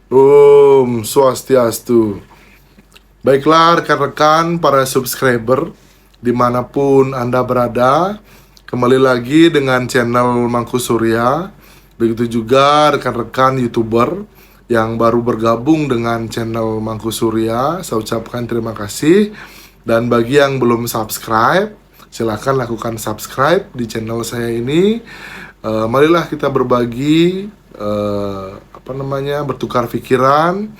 Om Swastiastu. Baiklah rekan-rekan para subscriber dimanapun Anda berada, kembali lagi dengan channel Mangku Surya. Begitu juga rekan-rekan YouTuber yang baru bergabung dengan channel Mangku Surya, saya ucapkan terima kasih. Dan bagi yang belum subscribe, silakan lakukan subscribe di channel saya ini. Marilah kita berbagi, bertukar pikiran,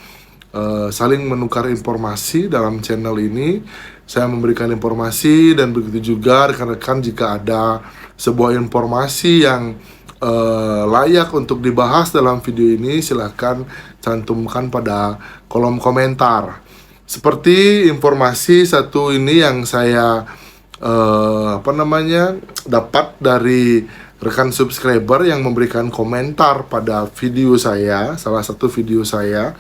saling menukar informasi dalam channel ini. Saya memberikan informasi, dan begitu juga rekan-rekan jika ada sebuah informasi yang layak untuk dibahas dalam video ini, silahkan cantumkan pada kolom komentar. Seperti informasi satu ini yang saya dapat dari rekan subscriber yang memberikan komentar pada video saya, salah satu video saya,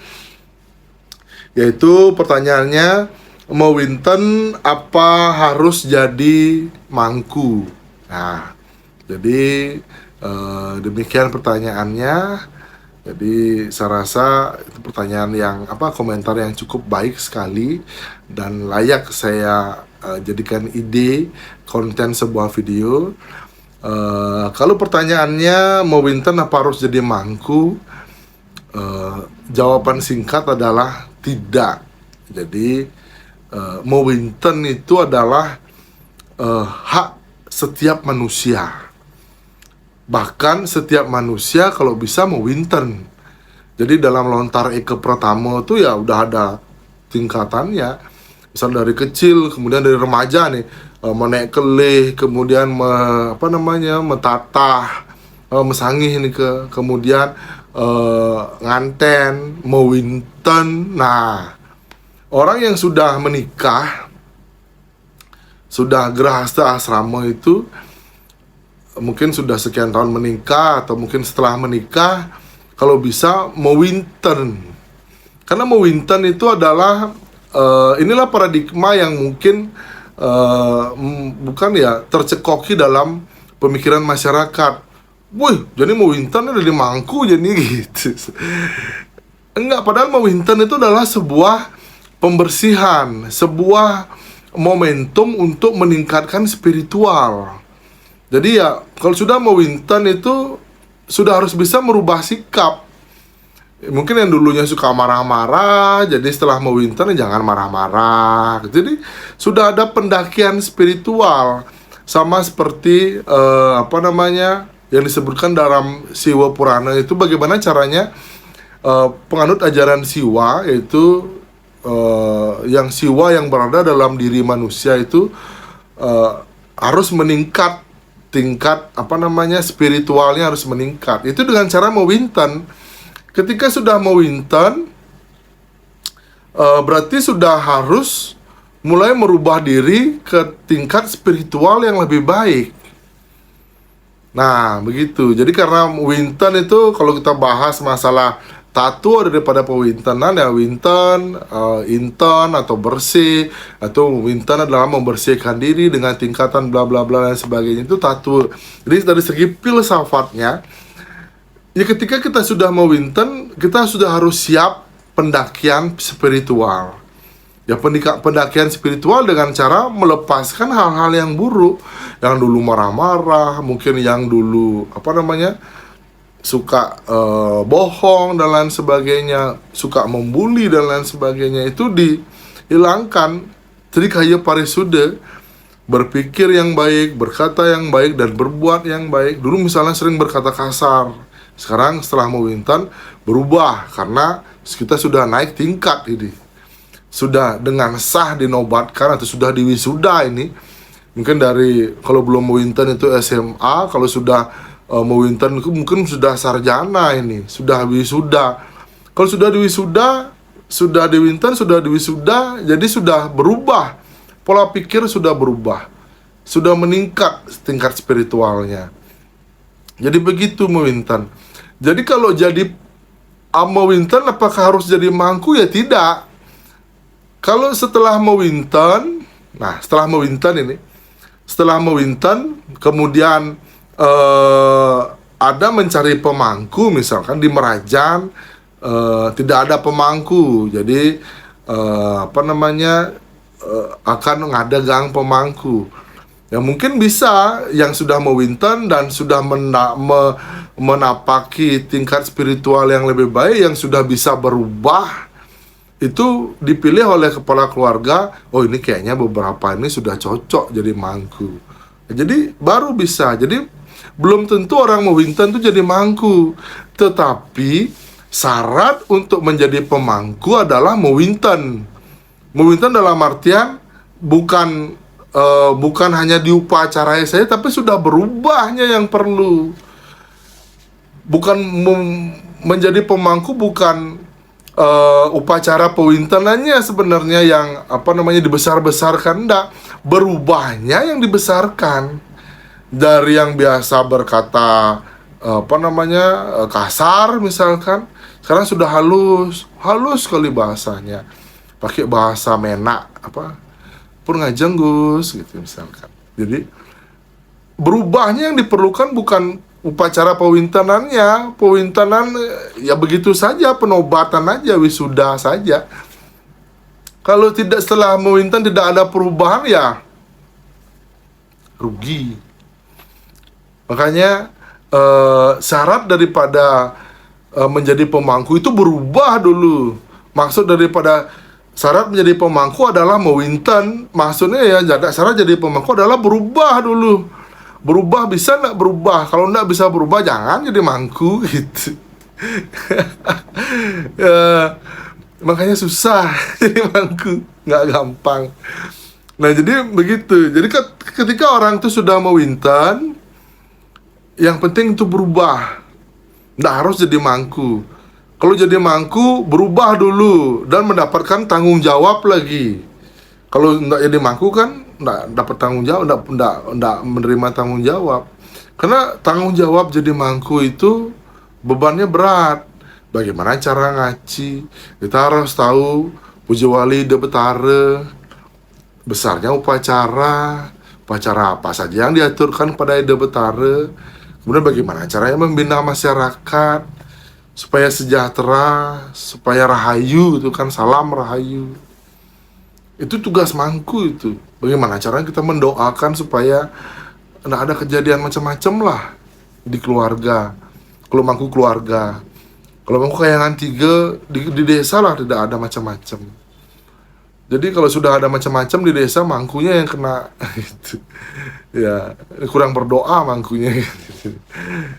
yaitu pertanyaannya, mau Winten apa harus jadi mangku? Nah, jadi demikian pertanyaannya. Jadi saya rasa itu pertanyaan yang komentar yang cukup baik sekali dan layak saya jadikan ide konten sebuah video. Kalau pertanyaannya mau Winten apa harus jadi mangku? Jawaban singkat adalah tidak. Jadi mau Winten itu adalah hak setiap manusia. Bahkan setiap manusia kalau bisa mau Winten. Jadi dalam lontar Eke Pratama itu ya udah ada tingkatannya. Misal dari kecil, kemudian dari remaja nih, menaik kelih, kemudian metatah, mesangih nih kemudian nganten, mau Winten. Nah, orang yang sudah menikah, sudah gerahasta asrama itu, mungkin sudah sekian tahun menikah, atau mungkin setelah menikah, kalau bisa mau Winten. Karena mau Winten itu adalah inilah paradigma yang mungkin bukan ya tercekoki dalam pemikiran masyarakat. Wih, jadi mau Winten udah di mangku jadi gitu. Enggak, padahal mau Winten itu adalah sebuah pembersihan, sebuah momentum untuk meningkatkan spiritual. Jadi ya, kalau sudah mau Winten itu sudah harus bisa merubah sikap. Mungkin yang dulunya suka marah-marah, jadi setelah mau Winten jangan marah-marah. Jadi sudah ada pendakian spiritual, sama seperti yang disebutkan dalam Siwa Purana itu, bagaimana caranya penganut ajaran Siwa, yaitu yang Siwa yang berada dalam diri manusia itu harus meningkat, tingkat spiritualnya harus meningkat. Itu dengan cara mau Winten. Ketika sudah mau Winten, berarti sudah harus mulai merubah diri ke tingkat spiritual yang lebih baik. Nah, begitu. Jadi karena Winten itu, kalau kita bahas masalah tato daripada pewintenan ya, Winten, inten atau bersih, atau Winten adalah membersihkan diri dengan tingkatan bla bla bla dan sebagainya, itu tato. Jadi dari segi filsafatnya, ya ketika kita sudah mau Winten, kita sudah harus siap pendakian spiritual. Ya pendakian spiritual dengan cara melepaskan hal-hal yang buruk, yang dulu marah-marah, mungkin yang dulu suka bohong dan lain sebagainya, suka membuli dan lain sebagainya, itu dihilangkan. Trikaya parisude, berpikir yang baik, berkata yang baik, dan berbuat yang baik. Dulu misalnya sering berkata kasar, sekarang setelah mau Winten berubah karena kita sudah naik tingkat ini, sudah dengan sah dinobatkan atau sudah diwisuda ini. Mungkin dari, kalau belum mau Winten itu SMA, kalau sudah mau Winten mungkin sudah sarjana ini, sudah wisuda. Kalau sudah diwisuda, sudah di Winten, sudah diwisuda, jadi sudah berubah, pola pikir sudah berubah, sudah meningkat tingkat spiritualnya. Jadi begitu mau Winten. Jadi kalau jadi mau Winten, apakah harus jadi mangku? Ya tidak. Kalau setelah mau Winten, nah setelah mau Winten kemudian ada mencari pemangku, misalkan di Merajan, tidak ada pemangku. Jadi akan ada gang pemangku. Ya mungkin bisa yang sudah mewinten dan sudah menapaki tingkat spiritual yang lebih baik, yang sudah bisa berubah, itu dipilih oleh kepala keluarga. Oh, ini kayaknya beberapa ini sudah cocok jadi mangku. Jadi baru bisa. Jadi belum tentu orang mewinten itu jadi mangku. Tetapi syarat untuk menjadi pemangku adalah mewinten. Mewinten dalam artian bukan hanya diupacarai saja, tapi sudah berubahnya yang perlu. Bukan menjadi pemangku, bukan upacara pewintenannya sebenarnya yang dibesar-besarkan, enggak. Berubahnya yang dibesarkan. Dari yang biasa berkata kasar misalkan, sekarang sudah halus sekali bahasanya. Pakai bahasa menak, pun ngajeng Gus gitu misalkan. Jadi berubahnya yang diperlukan bukan upacara pewintenannya. Pewintenan ya begitu saja, penobatan aja, wisuda saja. Kalau tidak, setelah mewinten tidak ada perubahan, ya rugi. Makanya syarat daripada menjadi pemangku itu berubah dulu. Maksud daripada syarat menjadi pemangku adalah mewinten. Maksudnya ya, syarat jadi pemangku adalah berubah dulu. Berubah bisa nggak berubah? Kalau nggak bisa berubah, jangan jadi mangku gitu. Makanya susah jadi mangku, nggak gampang. Nah jadi begitu. Jadi ketika orang itu sudah mewinten, yang penting itu berubah. Nggak harus jadi mangku. Kalau jadi mangku, berubah dulu dan mendapatkan tanggung jawab lagi. Kalau nggak jadi mangku kan nggak dapat tanggung jawab, nggak menerima tanggung jawab. Karena tanggung jawab jadi mangku itu bebannya berat. Bagaimana cara ngaji? Kita harus tahu puja wali de betara, besarnya upacara apa saja yang diaturkan pada de betara. Kemudian bagaimana caranya membina masyarakat supaya sejahtera, supaya rahayu, itu kan salam rahayu. Itu tugas mangku itu. Bagaimana caranya kita mendoakan supaya tidak ada kejadian macam-macam lah di keluarga. Kalau mangku keluarga, kalau mangku kayangan tiga di desa lah tidak ada macam-macam. Jadi kalau sudah ada macam-macam di desa, mangkunya yang kena gitu. Ya, kurang berdoa mangkunya gitu.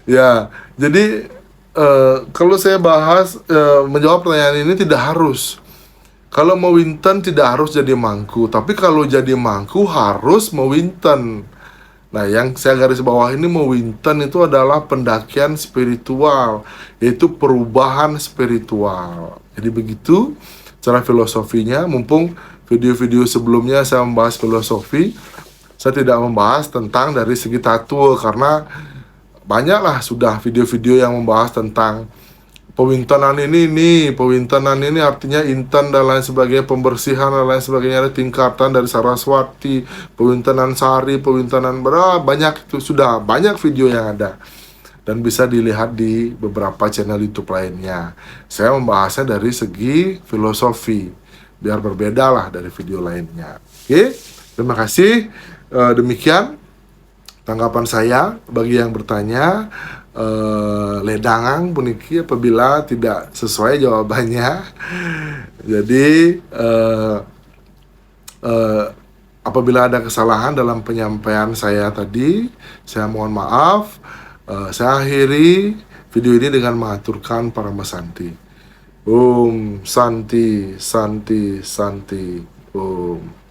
Ya, jadi kalau saya bahas menjawab pertanyaan ini, tidak harus. Kalau mewinten tidak harus jadi mangku, tapi kalau jadi mangku harus mewinten. Nah, yang saya garis bawah ini, mewinten itu adalah pendakian spiritual, yaitu perubahan spiritual. Jadi begitu cara filosofinya. Mumpung video-video sebelumnya saya membahas filosofi, saya tidak membahas tentang dari segi tattoo, karena banyaklah sudah video-video yang membahas tentang pewintenan ini artinya inten dan lain sebagainya, pembersihan dan lain sebagainya, ada tingkatan dari Saraswati, pewintenan sari, pewintenan banyak, itu sudah banyak video yang ada dan bisa dilihat di beberapa channel YouTube lainnya. Saya membahasnya dari segi filosofi biar berbeda lah dari video lainnya. Oke, terima kasih. Demikian tanggapan saya bagi yang bertanya. Ledangan puniki apabila tidak sesuai jawabannya. Jadi apabila ada kesalahan dalam penyampaian saya tadi, saya mohon maaf. Saya akhiri video ini dengan mengaturkan Parama Santi. Om Santi Santi Santi Om.